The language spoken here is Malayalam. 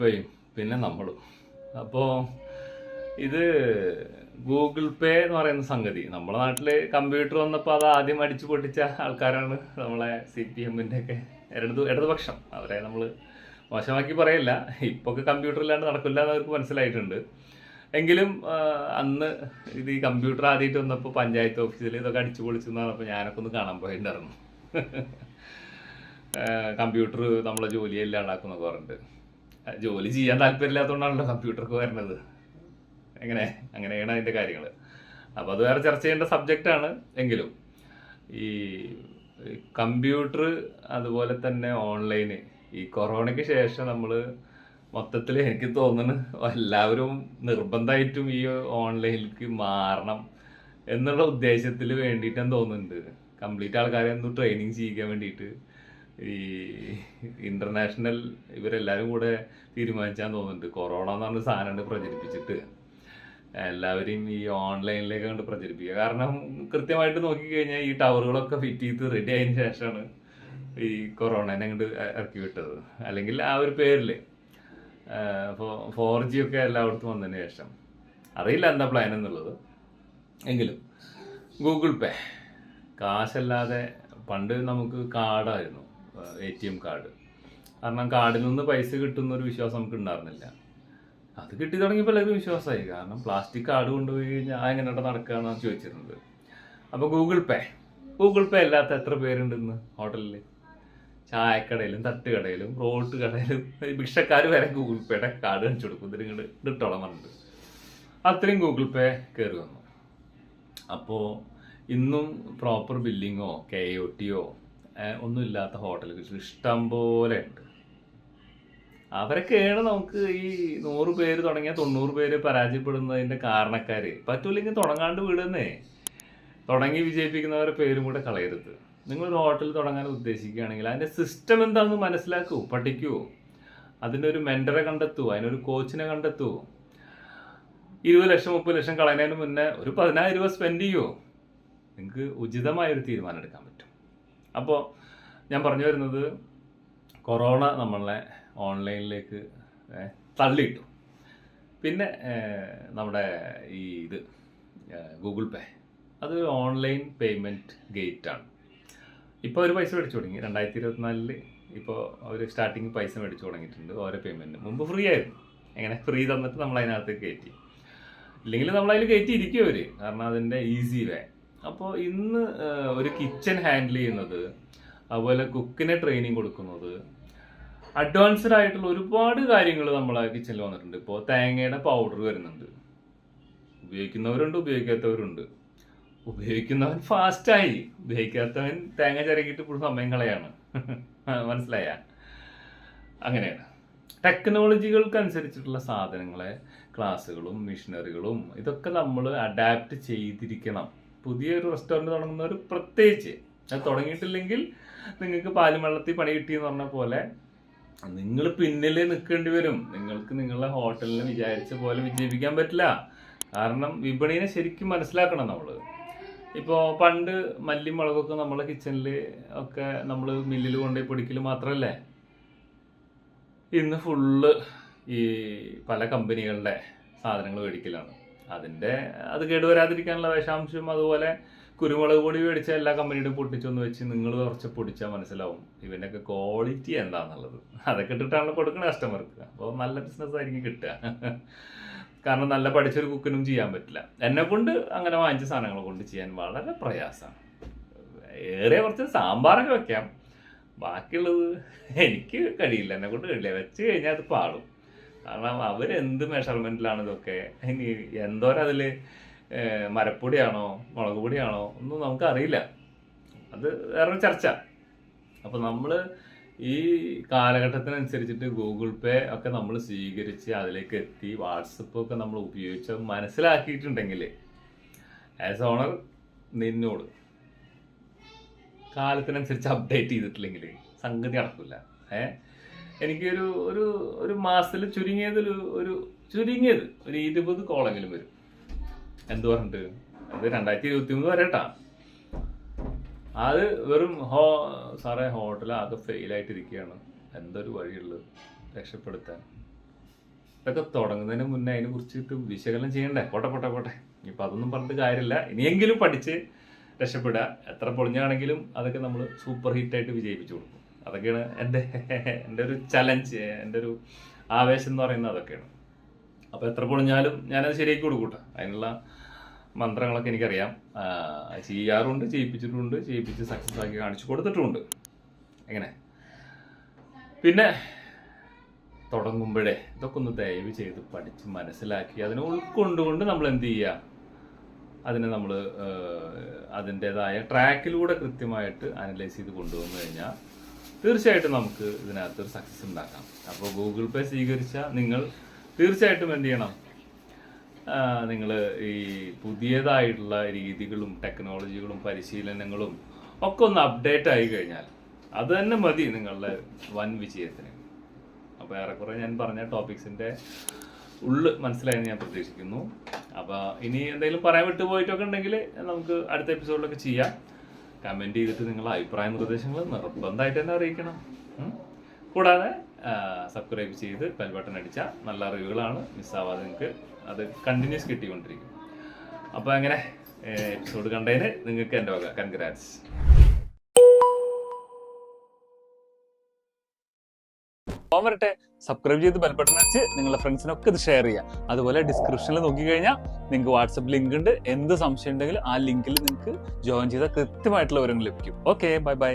വൈഫൈയും പിന്നെ നമ്മളും. അപ്പോൾ ഇത് ഗൂഗിൾ പേ എന്ന് പറയുന്ന സംഗതി നമ്മുടെ നാട്ടിൽ കമ്പ്യൂട്ടർ വന്നപ്പോൾ അത് ആദ്യം അടിച്ചു പൊട്ടിച്ച ആൾക്കാരാണ് നമ്മളെ CPM-ൻ്റെ ഒക്കെ ഇടതുപക്ഷം. അവരെ നമ്മൾ മോശമാക്കി പറയില്ല. ഇപ്പോൾ ഒക്കെ കമ്പ്യൂട്ടർ ഇല്ലാണ്ട് നടക്കില്ല എന്ന് അവർക്ക് മനസ്സിലായിട്ടുണ്ട്. എങ്കിലും അന്ന് ഇത് ഈ കമ്പ്യൂട്ടർ ആദ്യമായിട്ട് വന്നപ്പോൾ പഞ്ചായത്ത് ഓഫീസിൽ ഇതൊക്കെ അടിച്ചു പൊളിച്ചെന്ന് പറഞ്ഞപ്പോൾ ഞാനൊക്കെ ഒന്ന് കാണാൻ പോയിട്ടുണ്ടായിരുന്നു. കമ്പ്യൂട്ടർ നമ്മളെ ജോലിയെ ഇല്ലാണ്ടാക്കുന്നൊക്കെ പറഞ്ഞിട്ട്. ജോലി ചെയ്യാൻ താല്പര്യമില്ലാത്തതുകൊണ്ടാണല്ലോ കമ്പ്യൂട്ടർക്ക് വരുന്നത്. അങ്ങനെയാണ് അതിൻ്റെ കാര്യങ്ങൾ. അപ്പോൾ അത് വേറെ ചർച്ച ചെയ്യേണ്ട സബ്ജക്റ്റാണ്. എങ്കിലും ഈ കമ്പ്യൂട്ടർ അതുപോലെ തന്നെ ഓൺലൈന് ഈ കൊറോണയ്ക്ക് ശേഷം നമ്മൾ മൊത്തത്തിൽ എനിക്ക് തോന്നുന്നു എല്ലാവരും നിർബന്ധമായിട്ടും ഈ ഓൺലൈനിലേക്ക് മാറണം എന്നുള്ള ഉദ്ദേശത്തിൽ വേണ്ടിയിട്ടാണ് തോന്നുന്നുണ്ട്. കംപ്ലീറ്റ് ആൾക്കാരെ ഒന്ന് ട്രെയിനിങ് ചെയ്യിക്കാൻ വേണ്ടിയിട്ട് ഈ ഇൻ്റർനാഷണൽ ഇവരെല്ലാവരും കൂടെ തീരുമാനിച്ചാൽ തോന്നുന്നുണ്ട്. കൊറോണ എന്ന് പറഞ്ഞ സാധനം പ്രചരിപ്പിച്ചിട്ട് എല്ലാവരെയും ഈ ഓൺലൈനിലേക്ക് കണ്ട് പ്രചരിപ്പിക്കുക. കാരണം കൃത്യമായിട്ട് നോക്കിക്കഴിഞ്ഞാൽ ഈ ടവറുകളൊക്കെ ഫിറ്റ് ചെയ്ത് റെഡി ആയതിനു ശേഷമാണ് ഈ കൊറോണനെ അങ്ങോട്ട് ഇറക്കി വിട്ടത്. അല്ലെങ്കിൽ ആ ഒരു പേരിൽ 4G ഒക്കെ എല്ലായിടത്തും വന്നതിന് ശേഷം അറിയില്ല എന്താ പ്ലാൻ എന്നുള്ളത്. എങ്കിലും ഗൂഗിൾ പേ കാശല്ലാതെ പണ്ട് നമുക്ക് കാർഡായിരുന്നു, ATM കാർഡ്. കാരണം കാർഡിൽ നിന്ന് പൈസ കിട്ടുന്ന ഒരു വിശ്വാസം നമുക്ക് ഉണ്ടായിരുന്നില്ല. അത് കിട്ടി തുടങ്ങിയപ്പോൾ എല്ലാവരും വിശ്വാസമായി. കാരണം പ്ലാസ്റ്റിക് കാർഡ് കൊണ്ടുപോയി കഴിഞ്ഞാൽ എങ്ങനെയാണ് നടക്കുകയെന്നാണ് ചോദിച്ചിരുന്നത്. അപ്പോൾ ഗൂഗിൾ പേ അല്ലാത്ത എത്ര പേരുണ്ട് ഇന്ന് ഹോട്ടലിൽ, ചായക്കടയിലും തട്ടുകടയിലും റോട്ട് കടയിലും ഭിക്ഷക്കാർ വരെ ഗൂഗിൾ പേയുടെ കാർഡ് കാണിച്ചു കൊടുക്കും. ഇതിങ്ങോട്ട് ഇട്ടോളം പറഞ്ഞിട്ട് അത്രയും ഗൂഗിൾ പേ കയറി വന്നു. അപ്പോൾ ഇന്നും പ്രോപ്പർ ബില്ലിങ്ങോ KOTയോ ഒന്നും ഇല്ലാത്ത ഹോട്ടലുകൾ ഇഷ്ടം പോലെ ഉണ്ട്. അവരൊക്കെയാണ് നമുക്ക് ഈ 100 പേര് തുടങ്ങിയാൽ 90 പേര് പരാജയപ്പെടുന്നതിൻ്റെ കാരണക്കാർ. പറ്റൂല്ലെങ്കിൽ തുടങ്ങാണ്ട് വിടുന്നേ. തുടങ്ങി വിജയിപ്പിക്കുന്നവരെ പേരും കൂടെ കളയരുത്. നിങ്ങളൊരു ഹോട്ടൽ തുടങ്ങാൻ ഉദ്ദേശിക്കുകയാണെങ്കിൽ അതിൻ്റെ സിസ്റ്റം എന്താണെന്ന് മനസ്സിലാക്കൂ, പഠിക്കൂ, അതിൻ്റെ ഒരു മെൻറ്ററെ കണ്ടെത്തൂ, അതിനൊരു കോച്ചിനെ കണ്ടെത്തൂ. 20 ലക്ഷം 30 ലക്ഷം കളയുന്നതിന് മുന്നേ ഒരു 10,000 രൂപ സ്പെൻഡ് ചെയ്യുമോ, നിങ്ങൾക്ക് ഉചിതമായൊരു തീരുമാനം എടുക്കാൻ പറ്റും. അപ്പോൾ ഞാൻ പറഞ്ഞു വരുന്നത്, കൊറോണ നമ്മളെ ഓൺലൈനിലേക്ക് തള്ളിയിട്ടു. പിന്നെ നമ്മുടെ ഈ ഗൂഗിൾ പേ അത് ഓൺലൈൻ പേയ്മെൻറ്റ് ഗേറ്റാണ്. ഇപ്പോൾ അവർ പൈസ മേടിച്ചു തുടങ്ങി. 2024 ഇപ്പോൾ അവർ സ്റ്റാർട്ടിങ് പൈസ മേടിച്ചു തുടങ്ങിയിട്ടുണ്ട് ഓരോ പേയ്മെൻറ്റ്. മുമ്പ് ഫ്രീ ആയിരുന്നു. ഫ്രീ തന്നിട്ട് നമ്മൾ അതിനകത്ത് കയറ്റി, ഇല്ലെങ്കിൽ നമ്മളതിൽ കയറ്റിയിരിക്കും അവർ, കാരണം അതിൻ്റെ ഈസി വേ. അപ്പോൾ ഇന്ന് ഒരു കിച്ചൺ ഹാൻഡിൽ ചെയ്യുന്നത്, അതുപോലെ കുക്കിനെ ട്രെയിനിങ് കൊടുക്കുന്നത്, അഡ്വാൻസ്ഡ് ആയിട്ടുള്ള ഒരുപാട് കാര്യങ്ങൾ നമ്മളെ കിച്ചണിൽ വന്നിട്ടുണ്ട്. ഇപ്പോൾ തേങ്ങയുടെ പൗഡർ വരുന്നുണ്ട്. ഉപയോഗിക്കുന്നവരുണ്ട്, ഉപയോഗിക്കാത്തവരുണ്ട്. ഉപയോഗിക്കുന്നവൻ ഫാസ്റ്റായി, ഉപയോഗിക്കാത്തവൻ തേങ്ങ ചിരകിയിട്ട് ഇപ്പോൾ സമയം കളയാണ്. മനസ്സിലായ? അങ്ങനെയാണ്. ടെക്നോളജികൾക്കനുസരിച്ചിട്ടുള്ള സാധനങ്ങളെ, ക്ലാസ്സുകളും മെഷീനറികളും ഇതൊക്കെ നമ്മൾ അഡാപ്റ്റ് ചെയ്തിരിക്കണം. പുതിയൊരു റെസ്റ്റോറൻറ്റ് തുടങ്ങുന്നവർ പ്രത്യേകിച്ച്, അത് തുടങ്ങിയിട്ടില്ലെങ്കിൽ നിങ്ങൾക്ക് പാലും വെള്ളത്തിൽ പണി കിട്ടിയെന്ന് പറഞ്ഞ പോലെ നിങ്ങൾ പിന്നിൽ നിൽക്കേണ്ടി വരും. നിങ്ങൾക്ക് നിങ്ങളുടെ ഹോട്ടലിനെ വിചാരിച്ച പോലെ വിജയിപ്പിക്കാൻ പറ്റില്ല. കാരണം വിപണിയെ ശരിക്കും മനസ്സിലാക്കണം നമ്മൾ. ഇപ്പോൾ പണ്ട് മല്ലിയും മുളകൊക്കെ നമ്മളെ കിച്ചണിൽ ഒക്കെ നമ്മൾ മില്ലിൽ കൊണ്ടുപോയി പൊടിക്കൽ മാത്രമല്ലേ. ഇന്ന് ഫുള്ള് ഈ പല കമ്പനികളുടെ സാധനങ്ങൾ മേടിക്കലാണ്. അത് കേടുവരാതിരിക്കാനുള്ള വിഷാംശം, അതുപോലെ കുരുമുളക് പൊടി മേടിച്ച എല്ലാ കമ്പനിയുടെയും പൊട്ടിച്ചൊന്ന് വെച്ച് നിങ്ങൾ കുറച്ച് പൊടിച്ചാൽ മനസ്സിലാവും ഇവൻ്റെയൊക്കെ ക്വാളിറ്റി എന്താണെന്നുള്ളത്. അതൊക്കെ ഇട്ടിട്ടാണല്ലോ കൊടുക്കുന്നത് കസ്റ്റമർക്ക്. അപ്പോൾ നല്ല ബിസിനസ് ആയിരിക്കും കിട്ടുക. കാരണം നല്ല പഠിച്ചൊരു കുക്കിനും ചെയ്യാൻ പറ്റില്ല. എന്നെക്കൊണ്ട് അങ്ങനെ വാങ്ങിച്ച സാധനങ്ങൾ കൊണ്ട് ചെയ്യാൻ വളരെ പ്രയാസമാണ്. ഏറെ കുറച്ച് സാമ്പാറൊക്കെ വെക്കാം, ബാക്കിയുള്ളത് എനിക്ക് കഴിയില്ല, എന്നെക്കൊണ്ട് കഴിയില്ല. വെച്ച് കഴിഞ്ഞാൽ അത് പാടും. കാരണം അവരെന്ത് മെഷർമെൻറ്റിലാണ് ഇതൊക്കെ, ഇനി എന്തോരം അതിൽ മരപ്പൊടിയാണോ മുളക് പൊടിയാണോ ഒന്നും നമുക്കറിയില്ല. അത് വേറൊരു ചർച്ച. അപ്പോൾ നമ്മൾ ഈ കാലഘട്ടത്തിനനുസരിച്ചിട്ട് ഗൂഗിൾ പേ ഒക്കെ നമ്മൾ സ്വീകരിച്ച് അതിലേക്ക് എത്തി, വാട്സപ്പൊക്കെ നമ്മൾ ഉപയോഗിച്ച് മനസ്സിലാക്കിയിട്ടുണ്ടെങ്കിൽ ആസ് ഓണർ നിന്നോട് കാലത്തിനനുസരിച്ച് അപ്ഡേറ്റ് ചെയ്തിട്ടില്ലെങ്കിൽ സംഗതി നടക്കില്ല. എനിക്കൊരു ഒരു ഒരു മാസത്തിൽ ചുരുങ്ങിയത് ഒരു 20 കോളെങ്കിലും വരും. എന്ത് പറഞ്ഞിട്ട്? അത് 2023 വരെ കേട്ടാ. അത് വെറും സാറേ ഹോട്ടൽ ആകെ ഫെയിലായിട്ടിരിക്കുകയാണ്, എന്തൊരു വഴിയുള്ളത് രക്ഷപ്പെടുത്താൻ. ഇതൊക്കെ തുടങ്ങുന്നതിന് മുന്നേ അതിനെ കുറിച്ചിട്ട് വിശകലനം ചെയ്യണ്ടേ? പോട്ടെ. ഇപ്പം അതൊന്നും പറഞ്ഞിട്ട് കാര്യമില്ല. ഇനിയെങ്കിലും പഠിച്ച് രക്ഷപ്പെടുക. എത്ര പൊളിഞ്ഞാണെങ്കിലും അതൊക്കെ നമ്മൾ സൂപ്പർ ഹിറ്റായിട്ട് വിജയിപ്പിച്ചു കൊടുക്കും. അതൊക്കെയാണ് എൻ്റെ ഒരു ചലഞ്ച്, എൻ്റെ ഒരു ആവേശം എന്ന് പറയുന്നത് അതൊക്കെയാണ്. അപ്പോൾ എത്ര പൊളിഞ്ഞാലും ഞാനത് ശരിയാക്കി കൊടുക്കൂട്ടെ. അതിനുള്ള മന്ത്രങ്ങളൊക്കെ എനിക്കറിയാം. ചെയ്യാറുണ്ട്, ചെയ്യിപ്പിച്ച് സക്സസ് ആക്കി കാണിച്ചു കൊടുത്തിട്ടുമുണ്ട്. എങ്ങനെ പിന്നെ തുടങ്ങുമ്പോഴേ ഇതൊക്കെ ഒന്ന് ദയവ് ചെയ്ത് പഠിച്ച് മനസ്സിലാക്കി അതിനെ ഉൾക്കൊണ്ടുകൊണ്ട് നമ്മൾ എന്ത് ചെയ്യുക, അതിനെ നമ്മൾ അതിൻ്റെതായ ട്രാക്കിലൂടെ കൃത്യമായിട്ട് അനലൈസ് ചെയ്ത് കൊണ്ടുവന്നു കഴിഞ്ഞാൽ തീർച്ചയായിട്ടും നമുക്ക് ഇതിനകത്തൊരു സക്സസ് ഉണ്ടാക്കാം. അപ്പോൾ ഗൂഗിൾ പേ സ്വീകരിച്ച നിങ്ങൾ തീർച്ചയായിട്ടും എന്ത് ചെയ്യണം, നിങ്ങൾ ഈ പുതിയതായിട്ടുള്ള രീതികളും ടെക്നോളജികളും പരിശീലനങ്ങളും ഒക്കെ ഒന്ന് അപ്ഡേറ്റ് ആയി കഴിഞ്ഞാൽ അത് തന്നെ മതി നിങ്ങളുടെ വൻ വിജയത്തിന്. അപ്പോൾ ഏറെക്കുറെ ഞാൻ പറഞ്ഞ ടോപ്പിക്സിൻ്റെ മനസ്സിലായെന്ന് ഞാൻ പ്രതീക്ഷിക്കുന്നു. അപ്പോൾ ഇനി എന്തെങ്കിലും പറയാൻ വിട്ടുപോയിട്ടൊക്കെ ഉണ്ടെങ്കിൽ നമുക്ക് അടുത്ത എപ്പിസോഡിലൊക്കെ ചെയ്യാം. കമൻറ്റ് ചെയ്തിട്ട് നിങ്ങളുടെ അഭിപ്രായ നിർദ്ദേശങ്ങൾ നിർബന്ധമായിട്ട് തന്നെ അറിയിക്കണം. കൂടാതെ സബ്സ്ക്രൈബ് ചെയ്ത് ബെൽ ബട്ടൺ അടിച്ചാൽ നല്ല അറിവുകളാണ് മിസ്സാവാതെ നിങ്ങൾക്ക് അത് കണ്ടിന്യൂസ് കിട്ടിക്കൊണ്ടിരിക്കും. അപ്പോൾ അങ്ങനെ എപ്പിസോഡ് കണ്ടതിന് നിങ്ങൾക്ക് എൻ്റെ വക കൺഗ്രാറ്റ്സ്. വരട്ടെ, സബ്സ്ക്രൈബ് ചെയ്ത് ബെൽ ബട്ടൺ അടിച്ച് നിങ്ങളുടെ ഫ്രണ്ട്സിനൊക്കെ ഇത് ഷെയർ ചെയ്യാം. അതുപോലെ ഡിസ്ക്രിപ്ഷനിൽ നോക്കിക്കഴിഞ്ഞാൽ നിങ്ങൾക്ക് വാട്സപ്പ് ലിങ്ക് ഉണ്ട്. എന്ത് സംശയം ഉണ്ടെങ്കിലും ആ ലിങ്കിൽ നിങ്ങൾക്ക് ജോയിൻ ചെയ്താൽ കൃത്യമായിട്ടുള്ള വിവരങ്ങൾ ലഭിക്കും. Okay, by.